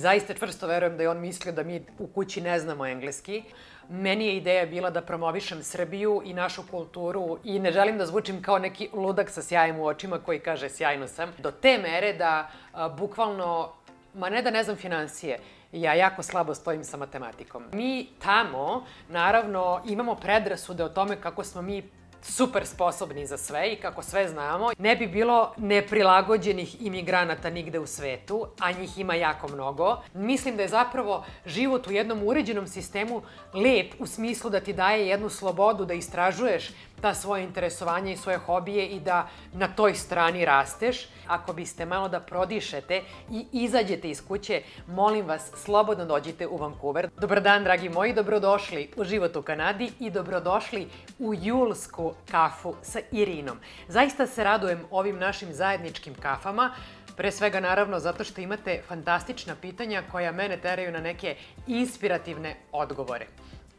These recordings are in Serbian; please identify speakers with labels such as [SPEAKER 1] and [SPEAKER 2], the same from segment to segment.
[SPEAKER 1] Zaista čvrsto verujem da je on mislio da mi u kući ne znamo engleski. Meni je ideja bila da promovišem Srbiju i našu kulturu i ne želim da zvučim kao neki ludak sa sjajem u očima koji kaže sjajno sam. Do te mere da bukvalno, ma ne da ne znam finansije, ja jako slabo stojim sa matematikom. Mi tamo, naravno, imamo predrasude o tome kako smo mi super sposobni za sve i kako sve znamo. Ne bi bilo neprilagođenih imigranata nigde u svetu, a njih ima jako mnogo. Mislim da je zapravo život u jednom uređenom sistemu lep u smislu da ti daje jednu slobodu da istražuješ ta svoje interesovanja i svoje hobije i da na toj strani rasteš. Ako biste malo da prodišete i izađete iz kuće, molim vas, slobodno dođite u Vancouver. Dobar dan, dragi moji, dobrodošli u Život u Kanadi i dobrodošli u julsku kafu sa Irinom. Zaista se radujem ovim našim zajedničkim kafama, pre svega naravno zato što imate fantastična pitanja koja mene teraju na neke inspirativne odgovore.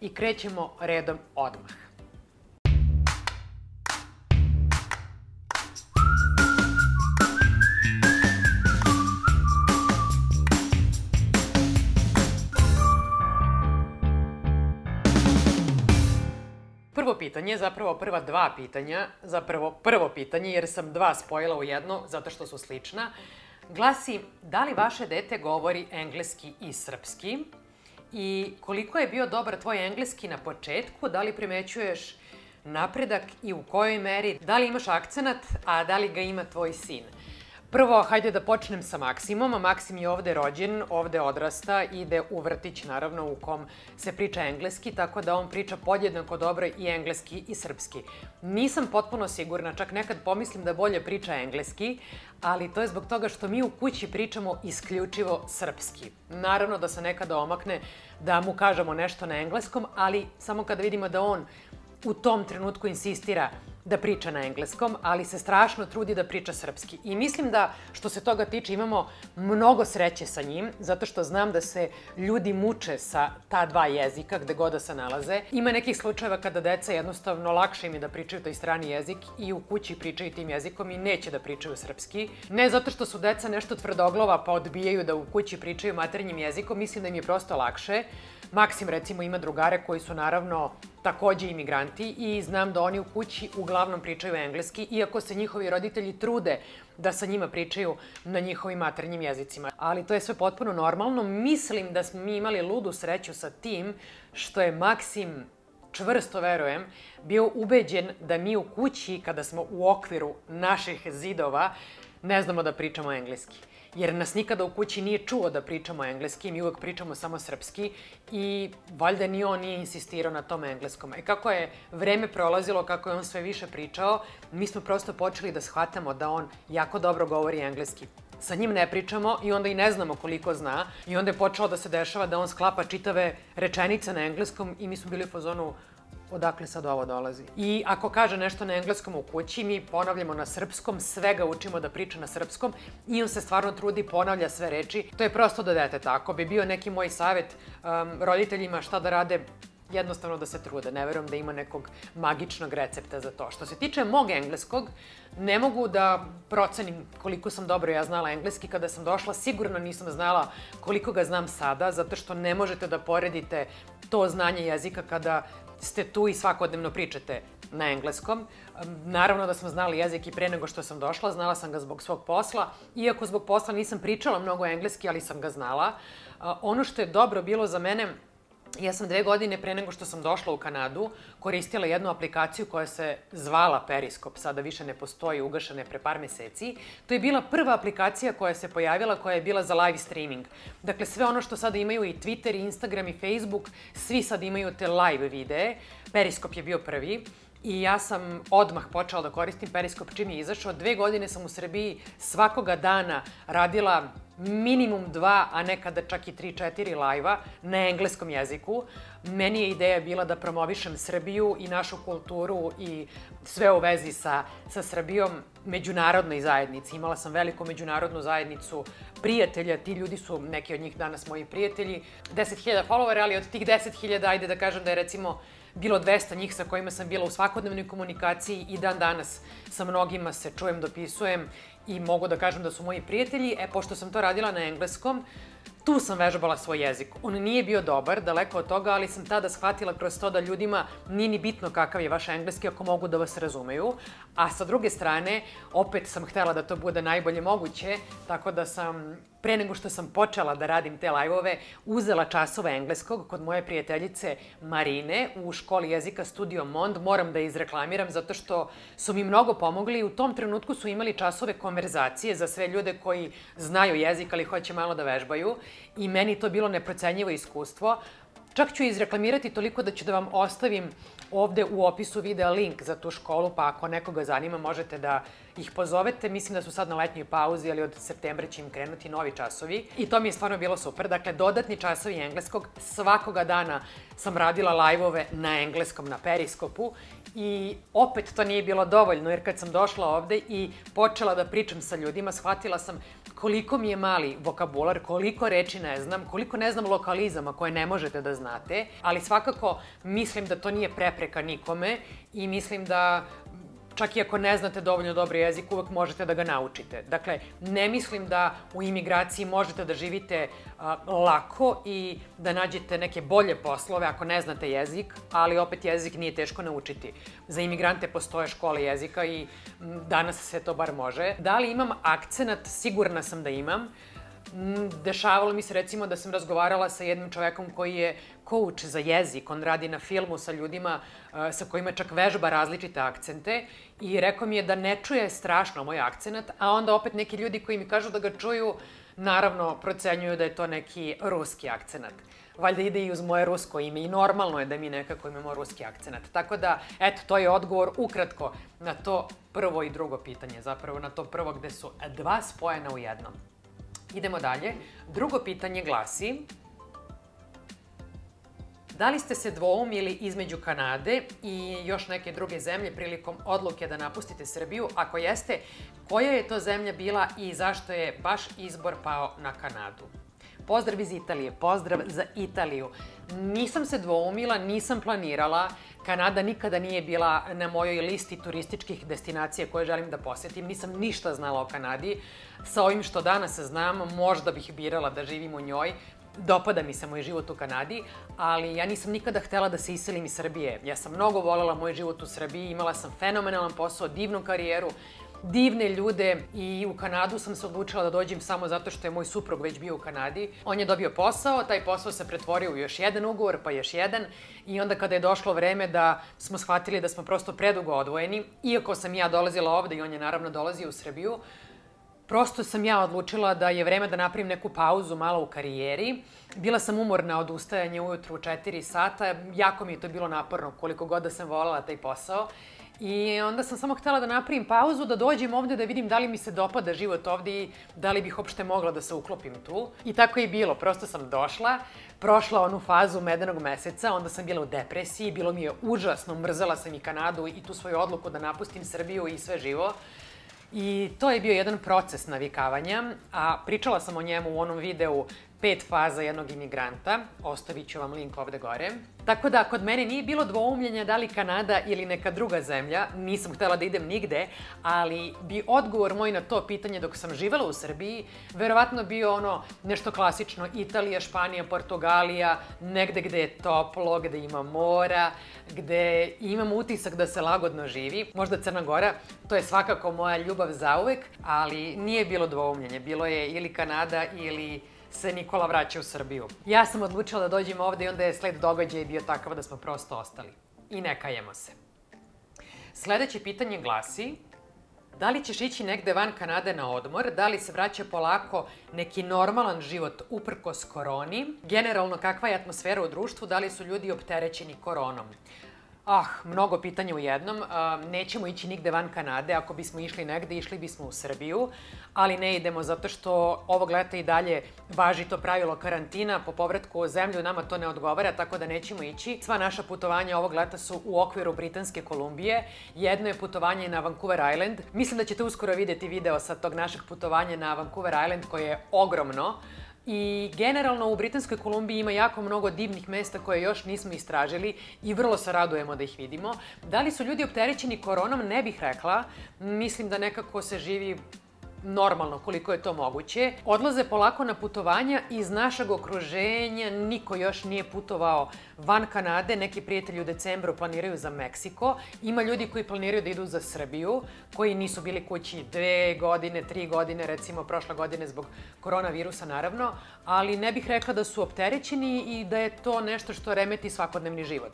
[SPEAKER 1] I krećemo redom odmah. Prvo pitanje, zapravo prva dva pitanja, prvo pitanje jer sam dva spojila u jedno zato što su slična, glasi da li vaše dete govori engleski i srpski i koliko je bio dobar tvoj engleski na početku, da li primećuješ napredak i u kojoj meri, da li imaš akcenat, a da li ga ima tvoj sin. Prvo, hajde da počnem sa Maksimom. Maksim je ovde rođen, ovde odrasta, ide u vrtić, naravno, u kom se priča engleski, tako da on priča podjednako dobro i engleski i srpski. Nisam potpuno sigurna, čak nekad pomislim da bolje priča engleski, ali to je zbog toga što mi u kući pričamo isključivo srpski. Naravno da se nekada omakne da mu kažemo nešto na engleskom, ali samo kada vidimo da on u tom trenutku insistira da priča na engleskom, ali se strašno trudi da priča srpski. I mislim da, što se toga tiče, imamo mnogo sreće sa njim, zato što znam da se ljudi muče sa ta dva jezika, gde god da se nalaze. Ima nekih slučajeva kada deca jednostavno lakše im je da pričaju taj strani jezik i u kući pričaju tim jezikom i neće da pričaju srpski. Ne zato što su deca nešto tvrdoglava pa odbijaju da u kući pričaju maternjim jezikom, mislim da im je prosto lakše. Maksim, recimo, ima drugare koji su naravno takođe imigranti i znam da oni u kući uglavnom pričaju engleski, iako se njihovi roditelji trude da sa njima pričaju na njihovim maternjim jezicima. Ali to je sve potpuno normalno. Mislim da smo mi imali ludu sreću sa tim što je Maksim, čvrsto verujem, bio ubeđen da mi u kući, kada smo u okviru naših zidova, ne znamo da pričamo engleski. Jer nas nikada u kući nije čuo da pričamo engleski, mi uvek pričamo samo srpski i valjda ni on nije insistirao na tom engleskom. Kako je vreme prolazilo, kako je on sve više pričao, mi smo prosto počeli da shvatamo da on jako dobro govori engleski. Sa njim ne pričamo i onda i ne znamo koliko zna i onda je počelo da se dešava da on sklapa čitave rečenice na engleskom i mi smo bili u fazonu odakle sad ovo dolazi. I ako kaže nešto na engleskom u kući, mi ponavljamo na srpskom, sve ga učimo da priča na srpskom i on se stvarno trudi, ponavlja sve reči. To je prosto do deteta. Ako bi bio neki moj savjet roditeljima šta da rade, jednostavno da se trude. Ne verujem da ima nekog magičnog recepta za to. Što se tiče mog engleskog, ne mogu da procenim koliko sam dobro ja znala engleski kada sam došla. Sigurno nisam znala koliko ga znam sada, zato što ne možete da poredite to znanje jezika kada ste tu i svakodnevno pričate na engleskom. Naravno da smo znali jezik i pre nego što sam došla, znala sam ga zbog svog posla. Iako zbog posla nisam pričala mnogo engleski, ali sam ga znala. Ono što je dobro bilo za mene, ja sam 2 godine pre nego što sam došla u Kanadu koristila jednu aplikaciju koja se zvala Periskop, sada više ne postoji, ugašena je pre par meseci. To je bila prva aplikacija koja se pojavila, koja je bila za live streaming. Dakle, sve ono što sada imaju i Twitter, i Instagram, i Facebook, svi sad imaju te live videe. Periskop je bio prvi. I ja sam odmah počela da koristim Periskop čim je izašao. 2 godine sam u Srbiji svakoga dana radila minimum 2, a nekada čak i 3-4 live-a na engleskom jeziku. Meni je ideja bila da promovišem Srbiju i našu kulturu i sve u vezi sa Srbijom međunarodnoj zajednici. Imala sam veliku međunarodnu zajednicu prijatelja, ti ljudi su, neki od njih danas moji prijatelji, 10.000 followera, ali od tih 10.000, ajde da kažem da je recimo bilo 200 njih sa kojima sam bila u svakodnevnoj komunikaciji i dan danas sa mnogima se čujem, dopisujem i mogu da kažem da su moji prijatelji. Pošto sam to radila na engleskom, Tu sam vežbala svoj jezik. On nije bio dobar, daleko od toga, ali sam tada shvatila kroz to da ljudima nije ni bitno kakav je vaš engleski ako mogu da vas razumeju. A sa druge strane, opet sam htela da to bude najbolje moguće, tako da sam, pre nego što sam počela da radim te live-ove, uzela časove engleskog kod moje prijateljice Marine u školi jezika Studio Mond. Moram da izreklamiram zato što su mi mnogo pomogli. U tom trenutku su imali časove konverzacije za sve ljude koji znaju jezik, ali hoće malo da vežbaju. I meni to bilo neprocenjivo iskustvo. Čak ću izreklamirati toliko da ću da vam ostavim ovde u opisu videa link za tu školu, pa ako nekoga zanima možete da ih pozovete. Mislim da su sad na letnjoj pauzi, ali od septembra će im krenuti novi časovi. I to mi je stvarno bilo super. Dakle, dodatni časovi engleskog. Svakoga dana sam radila live-ove na engleskom, na Periskopu. I opet to nije bilo dovoljno, jer kad sam došla ovde i počela da pričam sa ljudima, shvatila sam koliko mi je mali vokabular, koliko reči ne znam, koliko ne znam lokalizama koje ne možete da znate, ali svakako mislim da to nije prepreka nikome i mislim da čak i ako ne znate dovoljno dobro jezik, uvek možete da ga naučite. Dakle, ne mislim da u imigraciji možete da živite lako i da nađete neke bolje poslove ako ne znate jezik, ali opet jezik nije teško naučiti. Za imigrante postoje škole jezika i danas se to bar može. Da li imam akcenat? Sigurna sam da imam. Dešavalo mi se recimo da sam razgovarala sa jednim čovekom koji je coach za jezik, on radi na filmu sa ljudima sa kojima čak vežba različite akcente i rekao mi je da ne čuje strašno moj akcenat, a onda opet neki ljudi koji mi kažu da ga čuju, naravno procenjuju da je to neki ruski akcenat. Valjda ide i uz moje rusko ime i normalno je da mi nekako imamo ruski akcenat. Tako da, eto, to je odgovor ukratko na to prvo i drugo pitanje, zapravo na to prvo gde su dva spojena u jednom. Idemo dalje. Drugo pitanje glasi: da li ste se dvoumili između Kanade i još neke druge zemlje prilikom odluke da napustite Srbiju? Ako jeste, koja je to zemlja bila i zašto je baš izbor pao na Kanadu? Pozdrav iz Italije, pozdrav za Italiju. Nisam se dvoumila, nisam planirala. Kanada nikada nije bila na mojoj listi turističkih destinacija koje želim da posetim. Nisam ništa znala o Kanadi. Sa ovim što danas znam, možda bih birala da živim u njoj. Dopada mi se moj život u Kanadi, ali ja nisam nikada htela da se iselim iz Srbije. Ja sam mnogo volela moj život u Srbiji, imala sam fenomenalan posao, divnu karijeru, divne ljude i u Kanadu sam se odlučila da dođem samo zato što je moj suprug već bio u Kanadi. On je dobio posao, taj posao se pretvorio u još jedan ugovor, pa još jedan i onda kada je došlo vreme da smo shvatili da smo prosto predugo odvojeni, iako sam ja dolazila ovde i on je naravno dolazio u Srbiju, prosto sam ja odlučila da je vreme da napravim neku pauzu malo u karijeri. Bila sam umorna od ustajanja ujutru u 4 sata, jako mi je to bilo naporno koliko god da sam voljela taj posao. I onda sam samo htela da napravim pauzu, da dođem ovde, da vidim da li mi se dopada život ovde i da li bih uopšte mogla da se uklopim tu. I tako je i bilo, prosto sam došla, prošla onu fazu medenog meseca, onda sam bila u depresiji, bilo mi je užasno, mrzela sam i Kanadu i tu svoju odluku da napustim Srbiju i sve živo. I to je bio jedan proces navikavanja, a pričala sam o njemu u onom videu 5 faza jednog imigranta, ostavit ću vam link ovde gore. Tako da, kod mene nije bilo dvoumljenja da li Kanada ili neka druga zemlja, nisam htela da idem nigde, ali bi odgovor moj na to pitanje dok sam živela u Srbiji, verovatno bio ono nešto klasično, Italija, Španija, Portugalija, negde gde je toplo, gde ima mora, gde imam utisak da se lagodno živi, možda Crna Gora, to je svakako moja ljubav zauvek, ali nije bilo dvoumljenja, bilo je ili Kanada ili se Nikola vraća u Srbiju. Ja sam odlučila da dođem ovde i onda je sled događaja bio takav da smo prosto ostali. I ne kajemo se. Sledeće pitanje glasi: da li ćeš ići negde van Kanade na odmor? Da li se vraća polako neki normalan život uprkos koroni? Generalno, kakva je atmosfera u društvu? Da li su ljudi opterećeni koronom? Mnogo pitanja u jednom. Nećemo ići nigde van Kanade. Ako bismo išli negde, išli bismo u Srbiju, ali ne idemo zato što ovog leta i dalje važi to pravilo karantina. Po povratku u zemlju nama to ne odgovara, tako da nećemo ići. Sva naša putovanja ovog leta su u okviru Britanske Kolumbije. Jedno je putovanje na Vancouver Island. Mislim da ćete uskoro videti video sa tog našeg putovanja na Vancouver Island koje je ogromno. I generalno u Britanskoj Kolumbiji ima jako mnogo divnih mesta koje još nismo istražili i vrlo se radujemo da ih vidimo. Da li su ljudi opterećeni koronom? Ne bih rekla. Mislim da nekako se živi normalno koliko je to moguće. Odlaze polako na putovanja iz našeg okruženja, niko još nije putovao van Kanade, neki prijatelji u decembru planiraju za Meksiko, ima ljudi koji planiraju da idu za Srbiju, koji nisu bili kući 2 godine, 3 godine, recimo prošle godine zbog koronavirusa naravno, ali ne bih rekla da su opterećeni i da je to nešto što remeti svakodnevni život.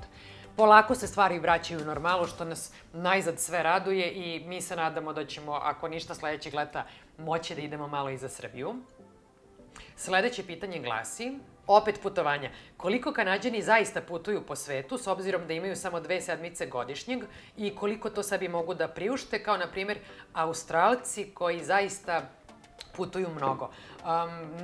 [SPEAKER 1] Polako se stvari vraćaju u normalu, što nas najzad sve raduje i mi se nadamo da ćemo, ako ništa sledećeg leta, moći da idemo malo i za Srbiju. Sledeće pitanje glasi, opet putovanja. Koliko Kanađani zaista putuju po svetu, s obzirom da imaju samo 2 sedmice godišnjeg i koliko to sebi mogu da priušte, kao na primjer Australci koji zaista putuju mnogo.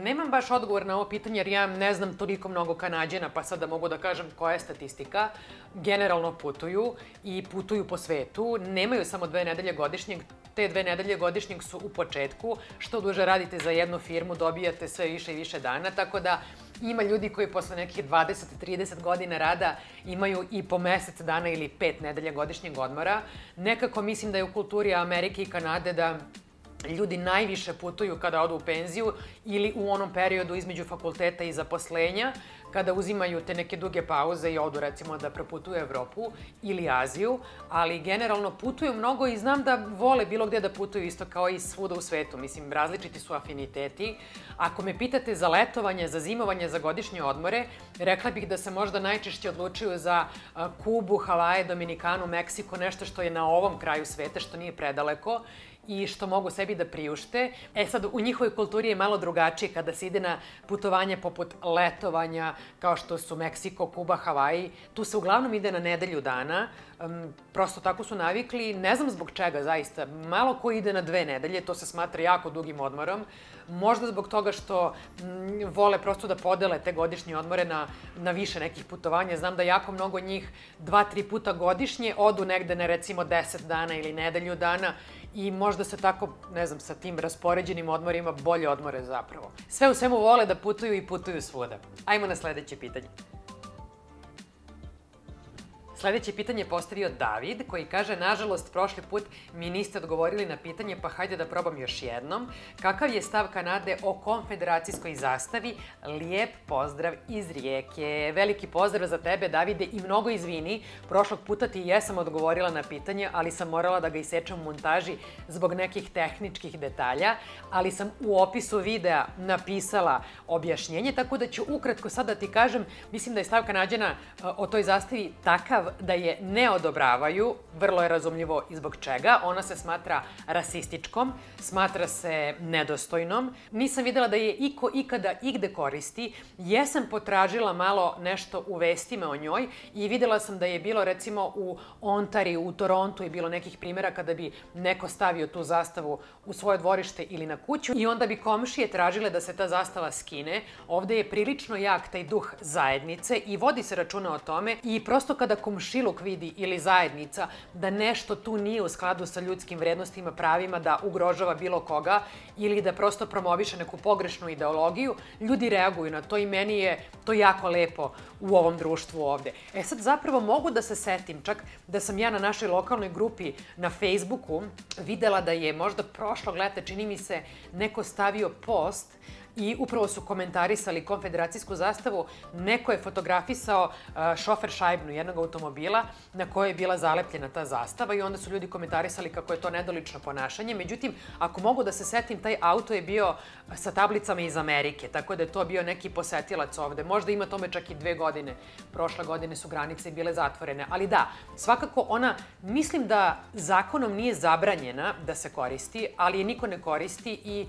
[SPEAKER 1] Nemam baš odgovor na ovo pitanje jer ja ne znam toliko mnogo Kanađana, pa sad da mogu da kažem koja je statistika. Generalno putuju i putuju po svetu, nemaju samo 2 nedelje godišnjeg, te 2 nedelje godišnjeg su u početku, što duže radite za jednu firmu dobijate sve više i više dana, tako da ima ljudi koji posle nekih 20-30 godina rada imaju i po mesec dana ili 5 nedelja godišnjeg odmora. Nekako mislim da je u kulturi Amerike i Kanade da ljudi najviše putuju kada odu u penziju ili u onom periodu između fakulteta i zaposlenja, kada uzimaju te neke duge pauze i odu recimo da proputuju Evropu ili Aziju, ali generalno putuju mnogo i znam da vole bilo gde da putuju isto kao i svuda u svetu. Mislim, različiti su afiniteti. Ako me pitate za letovanje, za zimovanje, za godišnje odmore, rekla bih da se možda najčešće odlučuju za Kubu, Havaje, Dominikanu, Meksiko, nešto što je na ovom kraju sveta, što nije predaleko i što mogu sebi da priušte. Sad, u njihovoj kulturi je malo drugačije kada se ide na putovanje poput letovanja, kao što su Meksiko, Kuba, Havaji. Tu se uglavnom ide na nedelju dana, prosto tako su navikli, ne znam zbog čega zaista. Malo ko ide na 2 nedelje, to se smatra jako dugim odmorom. Možda zbog toga što vole prosto da podele te godišnje odmore na više nekih putovanja. Znam da jako mnogo njih 2-3 puta godišnje odu negde na recimo 10 dana ili nedelju dana i možda se tako, ne znam, sa tim raspoređenim odmorima bolje odmore zapravo. Sve u svemu vole da putuju i putuju svuda. Ajmo na sledeće pitanje. Sledeće pitanje je postavio David, koji kaže, nažalost, prošli put mi niste odgovorili na pitanje, pa hajde da probam još jednom. Kakav je stav Kanade o konfederacijskoj zastavi? Lijep pozdrav iz Rijeke. Veliki pozdrav za tebe, Davide, i mnogo izvini. Prošlog puta ti jesam odgovorila na pitanje, ali sam morala da ga isečem u montaži zbog nekih tehničkih detalja, ali sam u opisu videa napisala objašnjenje, tako da ću ukratko sad da ti kažem, mislim da je stav Kanađana o toj zastavi takav da je ne odobravaju, vrlo je razumljivo i zbog čega. Ona se smatra rasističkom, smatra se nedostojnom. Nisam videla da je iko ikada igde koristi. Jesam potražila malo nešto u vestima o njoj i videla sam da je bilo recimo u Ontariju, u Torontu je bilo nekih primjera kada bi neko stavio tu zastavu u svoje dvorište ili na kuću i onda bi komšije tražile da se ta zastava skine. Ovde je prilično jak taj duh zajednice i vodi se računa o tome i prosto kada komšiluk vidi ili zajednica da nešto tu nije u skladu sa ljudskim vrednostima, pravima, da ugrožava bilo koga ili da prosto promoviše neku pogrešnu ideologiju, ljudi reaguju na to i meni je to jako lepo u ovom društvu ovde. Sad zapravo mogu da se setim čak da sam ja na našoj lokalnoj grupi na Facebooku videla da je možda prošlog leta, čini mi se, neko stavio post i upravo su komentarisali konfederacijsku zastavu. Neko je fotografisao šofer šajbnu jednog automobila na kojoj je bila zalepljena ta zastava i onda su ljudi komentarisali kako je to nedolično ponašanje. Međutim, ako mogu da se setim, taj auto je bio sa tablicama iz Amerike, tako da je to bio neki posetilac ovde. Možda ima tome čak i 2 godine. Prošle godine su granice bile zatvorene. Ali da, svakako ona, mislim da zakonom nije zabranjena da se koristi, ali je niko ne koristi i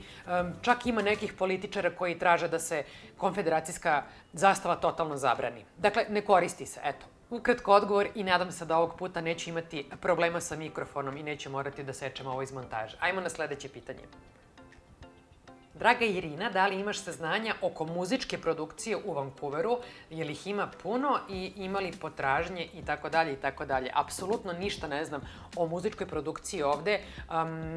[SPEAKER 1] čak ima nekih političara koji traže da se konfederacijska zastava totalno zabrani. Dakle, ne koristi se, eto. Ukratko odgovor i nadam se da ovog puta neću imati problema sa mikrofonom i neću morati da sečem ovo iz montaže. Ajmo na sledeće pitanje. Draga Irina, da li imaš saznanja oko muzičke produkcije u Vancouveru? Je li ih ima puno i ima li potražnje i tako dalje i tako dalje? Apsolutno ništa ne znam o muzičkoj produkciji ovde.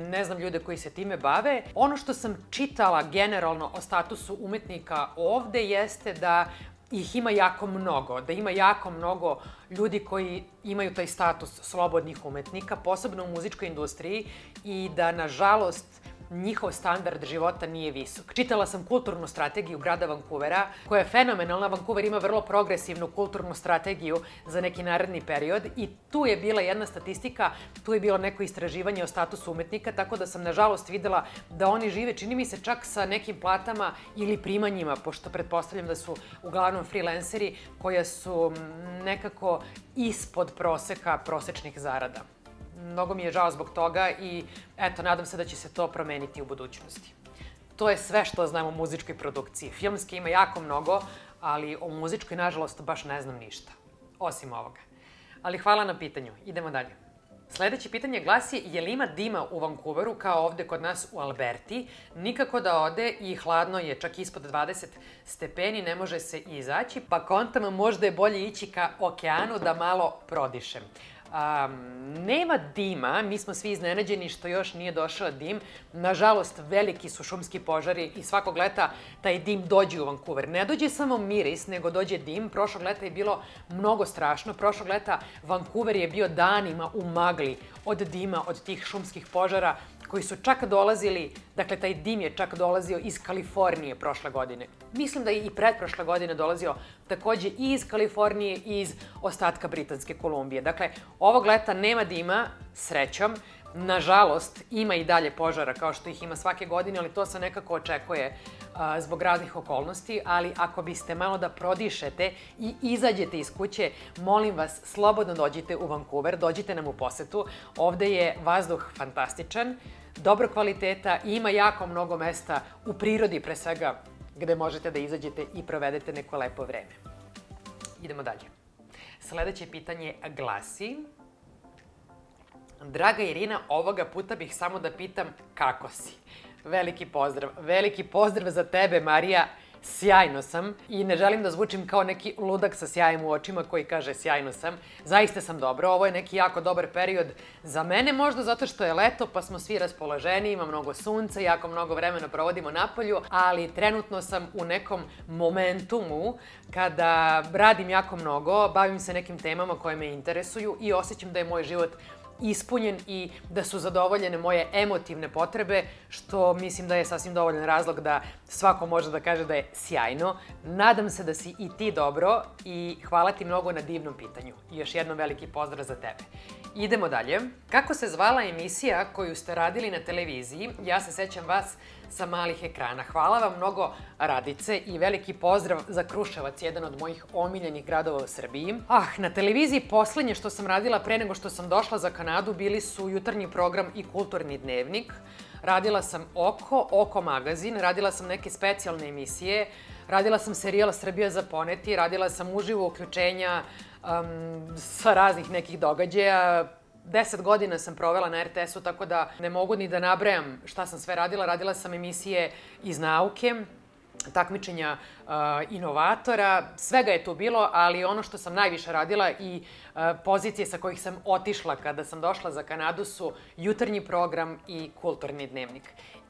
[SPEAKER 1] Ne znam ljude koji se time bave. Ono što sam čitala generalno o statusu umetnika ovde jeste da ih ima jako mnogo, da ima jako mnogo ljudi koji imaju taj status slobodnih umetnika, posebno u muzičkoj industriji i da, nažalost, njihov standard života nije visok. Čitala sam kulturnu strategiju grada Vancouvera, koja je fenomenalna. Vancouver ima vrlo progresivnu kulturnu strategiju za neki naredni period i tu je bila jedna statistika, tu je bilo neko istraživanje o statusu umetnika, tako da sam nažalost videla da oni žive, čini mi se čak sa nekim platama ili primanjima, pošto pretpostavljam da su uglavnom freelanceri koja su nekako ispod proseka prosečnih zarada. Mnogo mi je žao zbog toga i eto, nadam se da će se to promeniti u budućnosti. To je sve što znam o muzičkoj produkciji. Filmske ima jako mnogo, ali o muzičkoj, nažalost, baš ne znam ništa. Osim ovoga. Ali hvala na pitanju. Idemo dalje. Sledeće pitanje glasi, je li ima dima u Vancouveru kao ovde kod nas u Alberti? Nikako da ode i hladno je, čak ispod 20 stepeni, ne može se izaći, pa kontam možda je bolje ići ka okeanu da malo prodišem. Nema dima, mi smo svi iznenađeni što još nije došao dim. Nažalost, veliki su šumski požari i svakog leta taj dim dođe u Vancouver. Ne dođe samo miris, nego dođe dim. Prošlog leta je bilo mnogo strašno. Prošlog leta Vancouver je bio danima u magli od dima, od tih šumskih požara koji su čak dolazili, dakle taj dim je čak dolazio iz Kalifornije prošle godine. Mislim da je i pretprošle godine dolazio takođe i iz Kalifornije i iz ostatka Britanske Kolumbije. Dakle, ovog leta nema dima, srećom. Nažalost, ima i dalje požara kao što ih ima svake godine, ali to se nekako očekuje zbog raznih okolnosti, ali ako biste malo da prodišete i izađete iz kuće, molim vas, slobodno dođite u Vancouver, dođite nam u posetu. Ovde je vazduh fantastičan, dobro kvaliteta i ima jako mnogo mesta u prirodi pre svega gde možete da izađete i provedete neko lepo vreme. Idemo dalje. Sledeće pitanje glasi: Draga Irina, ovoga puta bih samo da pitam kako si. Veliki pozdrav za tebe, Marija. Sjajno sam i ne želim da zvučim kao neki ludak sa sjajem u očima koji kaže sjajno sam. Zaista sam dobro, ovo je neki jako dobar period za mene, možda zato što je leto pa smo svi raspoloženi, ima mnogo sunca, jako mnogo vremena provodimo napolju, ali trenutno sam u nekom momentumu kada radim jako mnogo, bavim se nekim temama koje me interesuju i osjećam da je moj život ispunjen i da su zadovoljene moje emotivne potrebe, što mislim da je sasvim dovoljan razlog da svako može da kaže da je sjajno. Nadam se da si i ti dobro i hvala ti mnogo na divnom pitanju. I još jednom veliki pozdrav za tebe. Idemo dalje. Kako se zvala emisija koju ste radili na televiziji? Ja se sećam vas sa malih ekrana. Hvala vam mnogo, Radice, i veliki pozdrav za Kruševac, jedan od mojih omiljenih gradova u Srbiji. Na televiziji poslednje što sam radila pre nego što sam došla za Kanadu bili su jutarnji program i kulturni dnevnik. Radila sam Oko magazin, radila sam neke specijalne emisije, radila sam serijal Srbija za poneti, radila sam uživo uključenja sa raznih nekih događaja. 10 godina sam provela na RTS-u, tako da ne mogu ni da nabrajam šta sam sve radila. Radila sam emisije iz nauke, takmičenja inovatora, svega je tu bilo, ali ono što sam najviše radila i pozicije sa kojih sam otišla kada sam došla za Kanadu su jutarnji program i kulturni dnevnik.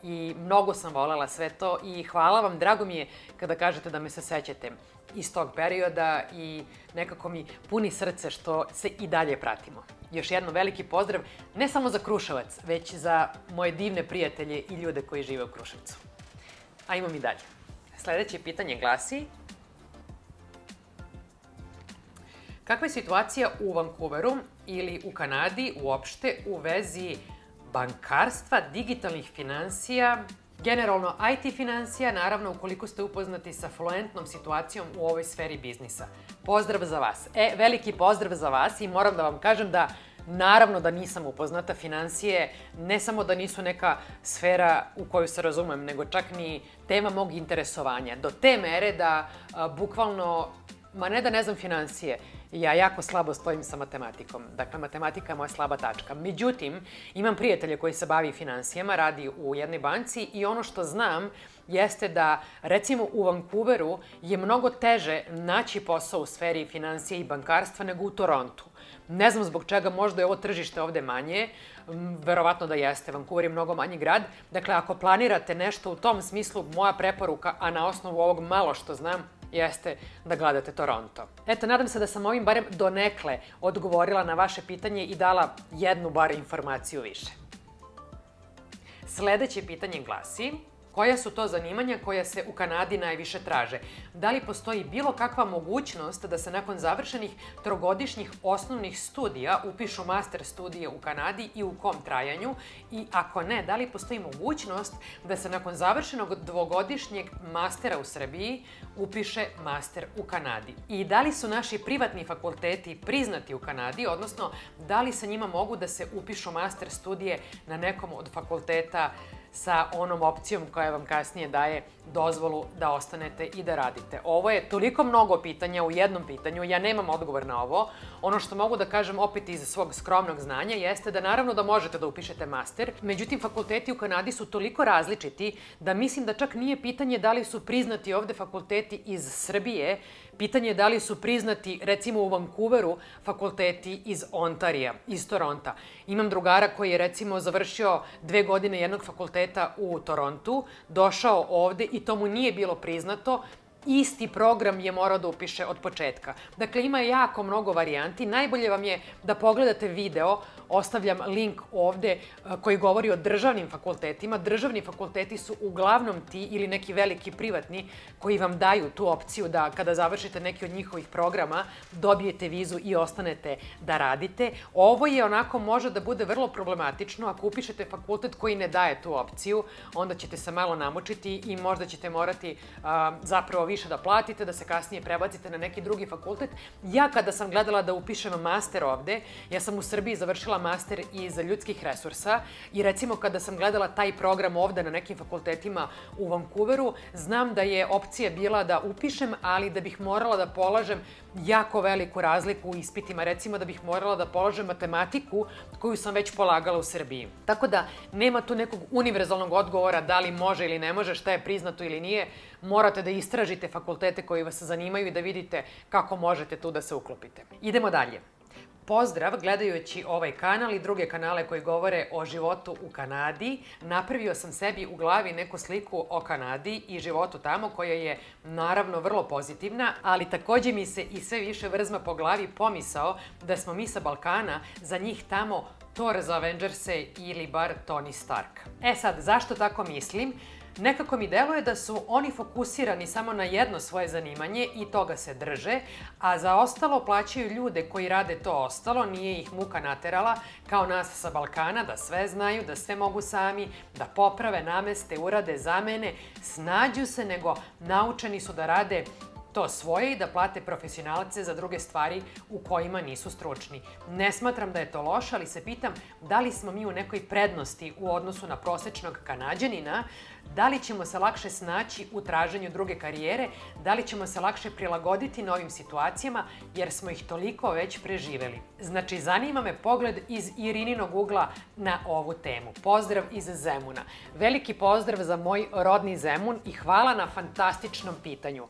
[SPEAKER 1] I mnogo sam volela sve to i hvala vam, drago mi je kada kažete da me se sećate iz tog perioda i nekako mi puni srce što se i dalje pratimo. Još jedno veliki pozdrav, ne samo za Kruševac, već za moje divne prijatelje i ljude koji žive u Kruševcu. Ajmo mi dalje. Sledeće pitanje glasi: kakva je situacija u Vancouveru ili u Kanadi uopšte u vezi bankarstva, digitalnih finansija, generalno IT finansija, naravno ukoliko ste upoznati sa fluentnom situacijom u ovoj sferi biznisa? Pozdrav za vas. Veliki pozdrav za vas i moram da vam kažem da naravno da nisam upoznata. Finansije ne samo da nisu neka sfera u koju se razumem, nego čak ni tema mog interesovanja. Do te mere da bukvalno, ne da ne znam finansije, ja jako slabo stojim sa matematikom. Dakle, matematika je moja slaba tačka. Međutim, imam prijatelja koji se bavi finansijama, radi u jednoj banci i ono što znam jeste da, recimo, u Vancouveru je mnogo teže naći posao u sferi finansije i bankarstva nego u Torontu. Ne znam zbog čega, možda je ovo tržište ovde manje, verovatno da jeste, Vancouver je mnogo manji grad. Dakle, ako planirate nešto u tom smislu, moja preporuka, a na osnovu ovog malo što znam, jeste da gledate Toronto. Eto, nadam se da sam ovim barem donekle odgovorila na vaše pitanje i dala jednu bar informaciju više. Sledeće pitanje glasi: koja su to zanimanja koja se u Kanadi najviše traže? Da li postoji bilo kakva mogućnost da se nakon završenih trogodišnjih osnovnih studija upišu master studije u Kanadi i u kom trajanju? I ako ne, da li postoji mogućnost da se nakon završenog dvogodišnjeg mastera u Srbiji upiše master u Kanadi? I da li su naši privatni fakulteti priznati u Kanadi, odnosno da li sa njima mogu da se upišu master studije na nekom od fakulteta sa onom opcijom koja vam kasnije daje dozvolu da ostanete i da radite? Ovo je toliko mnogo pitanja u jednom pitanju, ja nemam odgovor na ovo. Ono što mogu da kažem opet iz svog skromnog znanja jeste da naravno da možete da upišete master, međutim fakulteti u Kanadi su toliko različiti da mislim da čak nije pitanje da li su priznati ovde fakulteti iz Srbije, pitanje je da li su priznati recimo u Vancouveru fakulteti iz Ontarija, iz Toronta. Imam drugara koji je recimo završio 2 godine jednog fakulteta u Torontu, došao ovde i to mu nije bilo priznato, isti program je morao da upiše od početka. Dakle, ima jako mnogo varijanti. Najbolje vam je da pogledate video, ostavljam link ovde koji govori o državnim fakultetima. Državni fakulteti su uglavnom ti ili neki veliki privatni koji vam daju tu opciju da kada završite neki od njihovih programa dobijete vizu i ostanete da radite. Ovo je onako može da bude vrlo problematično ako upišete fakultet koji ne daje tu opciju, onda ćete se malo namučiti i možda ćete morati zapravo više da platite, da se kasnije prebacite na neki drugi fakultet. Ja kada sam gledala da upišem master ovde, ja sam u Srbiji završila master iz ljudskih resursa i recimo kada sam gledala taj program ovde na nekim fakultetima u Vancouveru, znam da je opcija bila da upišem, ali da bih morala da polažem jako veliku razliku u ispitima, recimo da bih morala da polažem matematiku koju sam već polagala u Srbiji. Tako da nema tu nekog univerzalnog odgovora da li može ili ne može, šta je priznato ili nije. Morate da istražite fakultete koji vas zanimaju i da vidite kako možete tu da se uklopite. Idemo dalje. Pozdrav, gledajući ovaj kanal i druge kanale koji govore o životu u Kanadi, napravio sam sebi u glavi neku sliku o Kanadi i životu tamo koja je naravno vrlo pozitivna, ali takođe mi se i sve više vrzma po glavi pomisao da smo mi sa Balkana za njih tamo Thor za Avengers-e ili bar Tony Stark. E sad, zašto tako mislim? Nekako mi deluje da su oni fokusirani samo na jedno svoje zanimanje i toga se drže, a za ostalo plaćaju ljude koji rade to ostalo, nije ih muka naterala, kao nas sa Balkana, da sve znaju, da sve mogu sami, da poprave, nameste, urade, zamene, snađu se, nego naučeni su da rade to svoje i da plate profesionalce za druge stvari u kojima nisu stručni. Ne smatram da je to loše, ali se pitam da li smo mi u nekoj prednosti u odnosu na prosečnog Kanađanina, da li ćemo se lakše snaći u traženju druge karijere, da li ćemo se lakše prilagoditi novim situacijama, jer smo ih toliko već preživeli. Znači, zanima me pogled iz Irininog ugla na ovu temu. Pozdrav iz Zemuna. Veliki pozdrav za moj rodni Zemun i hvala na fantastičnom pitanju.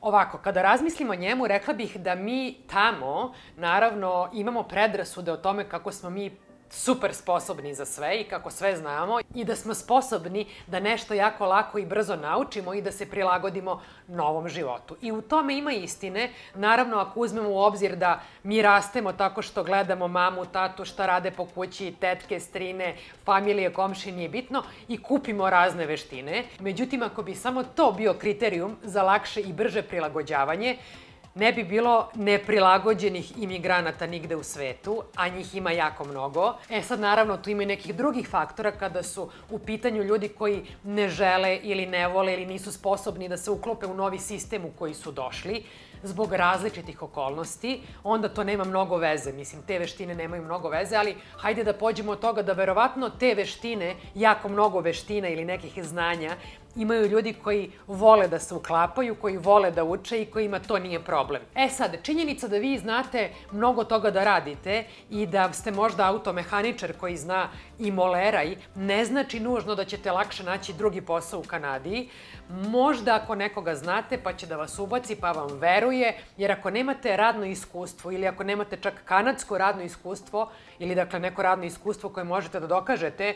[SPEAKER 1] Ovako, kada razmislim o njemu, rekla bih da mi tamo, naravno, imamo predrasude o tome kako smo mi super sposobni za sve i kako sve znamo i da smo sposobni da nešto jako lako i brzo naučimo i da se prilagodimo novom životu. I u tome ima istine, naravno ako uzmemo u obzir da mi rastemo tako što gledamo mamu, tatu, šta rade po kući, tetke, strine, familije, komši, nije bitno i kupimo razne veštine. Međutim, ako bi samo to bio kriterijum za lakše i brže prilagođavanje, ne bi bilo neprilagođenih imigranata nigde u svetu, a njih ima jako mnogo. E sad, naravno, tu ima i nekih drugih faktora kada su u pitanju ljudi koji ne žele ili ne vole ili nisu sposobni da se uklope u novi sistem u koji su došli zbog različitih okolnosti, onda to nema mnogo veze. Mislim, te veštine nemaju mnogo veze, ali hajde da pođemo od toga da verovatno te veštine, jako mnogo veština ili nekih znanja, imaju ljudi koji vole da se uklapaju, koji vole da uče i kojima to nije problem. E sad, činjenica da vi znate mnogo toga da radite i da ste možda automehaničar koji zna i moleraj, ne znači nužno da ćete lakše naći drugi posao u Kanadi. Možda ako nekoga znate pa će da vas ubaci pa vam veruje, jer ako nemate radno iskustvo ili ako nemate čak kanadsko radno iskustvo ili dakle neko radno iskustvo koje možete da dokažete,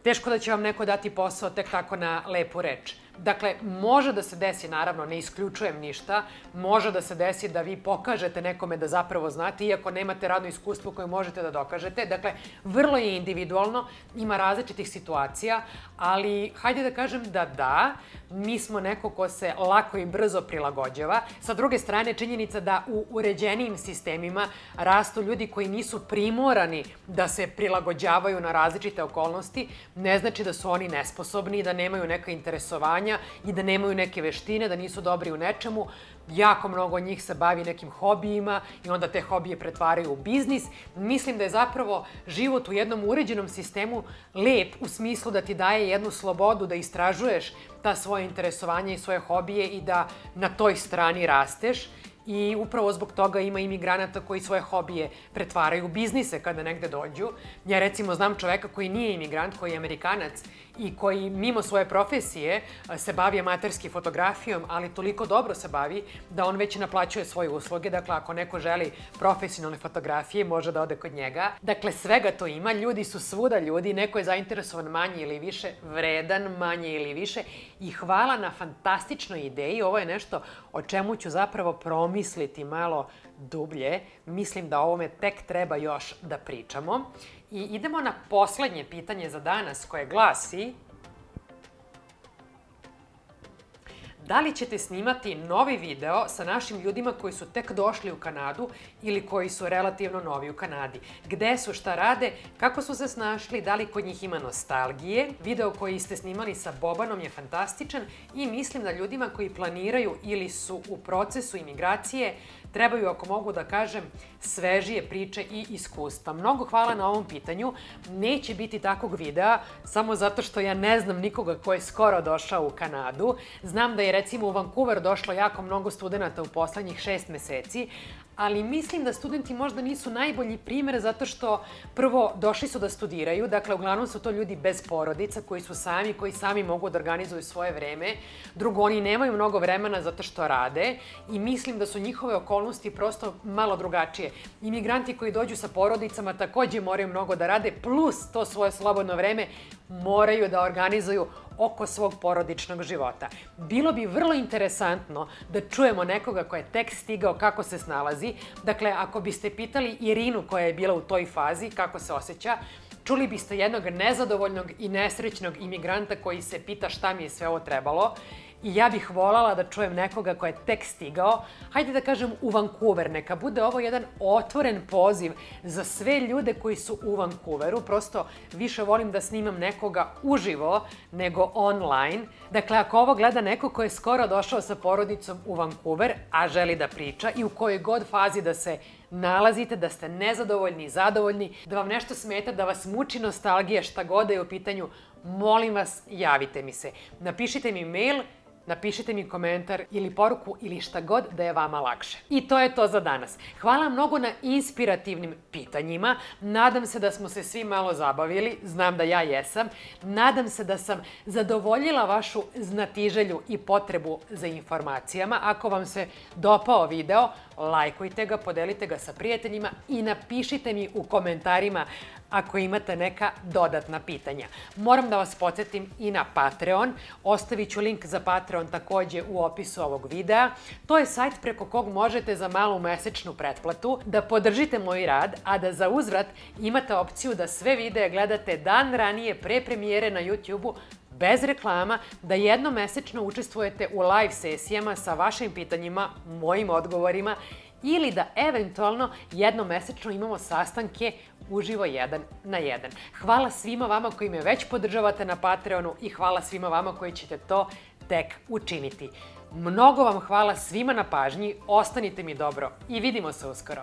[SPEAKER 1] teško da će vam neko dati posao tek tako na lepu reč. Dakle, može da se desi, naravno, ne isključujem ništa, može da se desi da vi pokažete nekome da zapravo znate, iako nemate radno iskustvo koje možete da dokažete. Dakle, vrlo je individualno, ima različitih situacija, ali hajde da kažem da, mi smo neko ko se lako i brzo prilagođava. Sa druge strane, činjenica da u uređenijim sistemima rastu ljudi koji nisu primorani da se prilagođavaju na različite okolnosti, ne znači da su oni nesposobni, da nemaju neka interesovanja i da nemaju neke veštine, da nisu dobri u nečemu. Jako mnogo njih se bavi nekim hobijima i onda te hobije pretvaraju u biznis. Mislim da je zapravo život u jednom uređenom sistemu lep u smislu da ti daje jednu slobodu da istražuješ ta svoje interesovanja i svoje hobije i da na toj strani rasteš. I upravo zbog toga ima imigranata koji svoje hobije pretvaraju u biznise kada negde dođu. Ja recimo znam čoveka koji nije imigrant, koji je Amerikanac i koji mimo svoje profesije se bavi amaterski fotografijom, ali toliko dobro se bavi da on već naplaćuje svoje usluge. Dakle, ako neko želi profesionalne fotografije, može da ode kod njega. Dakle, svega to ima. Ljudi su svuda ljudi. Neko je zainteresovan manje ili više, vredan manje ili više. I hvala na fantastičnoj ideji. Ovo je nešto o čemu ću zapravo promisliti malo dublje. Mislim da o ovome tek treba još da pričamo. I idemo na poslednje pitanje za danas koje glasi: da li ćete snimati novi video sa našim ljudima koji su tek došli u Kanadu ili koji su relativno novi u Kanadi? Gde su, šta rade, kako su se snašli, da li kod njih ima nostalgije? Video koji ste snimali sa Bobanom je fantastičan i mislim da ljudima koji planiraju ili su u procesu imigracije trebaju, ako mogu da kažem, svežije priče i iskustva. Mnogo hvala na ovom pitanju. Neće biti takvog videa samo zato što ja ne znam nikoga ko je skoro došao u Kanadu. Znam da je recimo u Vancouver došlo jako mnogo studenta u poslednjih 6 meseci, ali mislim da studenti možda nisu najbolji primer zato što prvo došli su da studiraju, dakle uglavnom su to ljudi bez porodica koji sami mogu da organizuju svoje vreme. Drugo, oni nemaju mnogo vremena zato što rade i mislim da su njihove okolnosti prosto malo drugačije. Imigranti koji dođu sa porodicama takođe moraju mnogo da rade, plus to svoje slobodno vreme moraju da organizuju oko svog porodičnog života. Bilo bi vrlo interesantno da čujemo nekoga ko je tek stigao kako se snalazi. Dakle, ako biste pitali Irinu koja je bila u toj fazi kako se osjeća, čuli biste jednog nezadovoljnog i nesrećnog imigranta koji se pita šta mi je sve ovo trebalo. I ja bih voljela da čujem nekoga ko je tek stigao, hajde da kažem u Vancouver, neka bude ovo jedan otvoren poziv za sve ljude koji su u Vancouveru, prosto više volim da snimam nekoga uživo nego online. Dakle, ako ovo gleda neko ko je skoro došao sa porodicom u Vancouver, a želi da priča i u kojoj god fazi da se nalazite, da ste nezadovoljni i zadovoljni, da vam nešto smeta, da vas muči nostalgija, šta god da je u pitanju, molim vas, javite mi se. Napišite mi mail, napišite mi komentar ili poruku ili šta god da je vama lakše. I to je to za danas. Hvala mnogo na inspirativnim pitanjima. Nadam se da smo se svi malo zabavili. Znam da ja jesam. Nadam se da sam zadovoljila vašu znatiželju i potrebu za informacijama. Ako vam se dopao video, lajkujte ga, podelite ga sa prijateljima i napišite mi u komentarima ako imate neka dodatna pitanja. Moram da vas podsjetim i na Patreon. Ostavit ću link za Patreon takođe u opisu ovog videa. To je sajt preko kog možete za malu mesečnu pretplatu da podržite moj rad, a da za uzvrat imate opciju da sve videe gledate dan ranije pre premijere na YouTube-u bez reklama, da jednom mesečno učestvujete u live sesijama sa vašim pitanjima, mojim odgovorima ili da eventualno jednom mesečno imamo sastanke uživo 1 na 1. Hvala svima vama koji me već podržavate na Patreonu i hvala svima vama koji ćete to tek učiniti. Mnogo vam hvala svima na pažnji, ostanite mi dobro i vidimo se uskoro.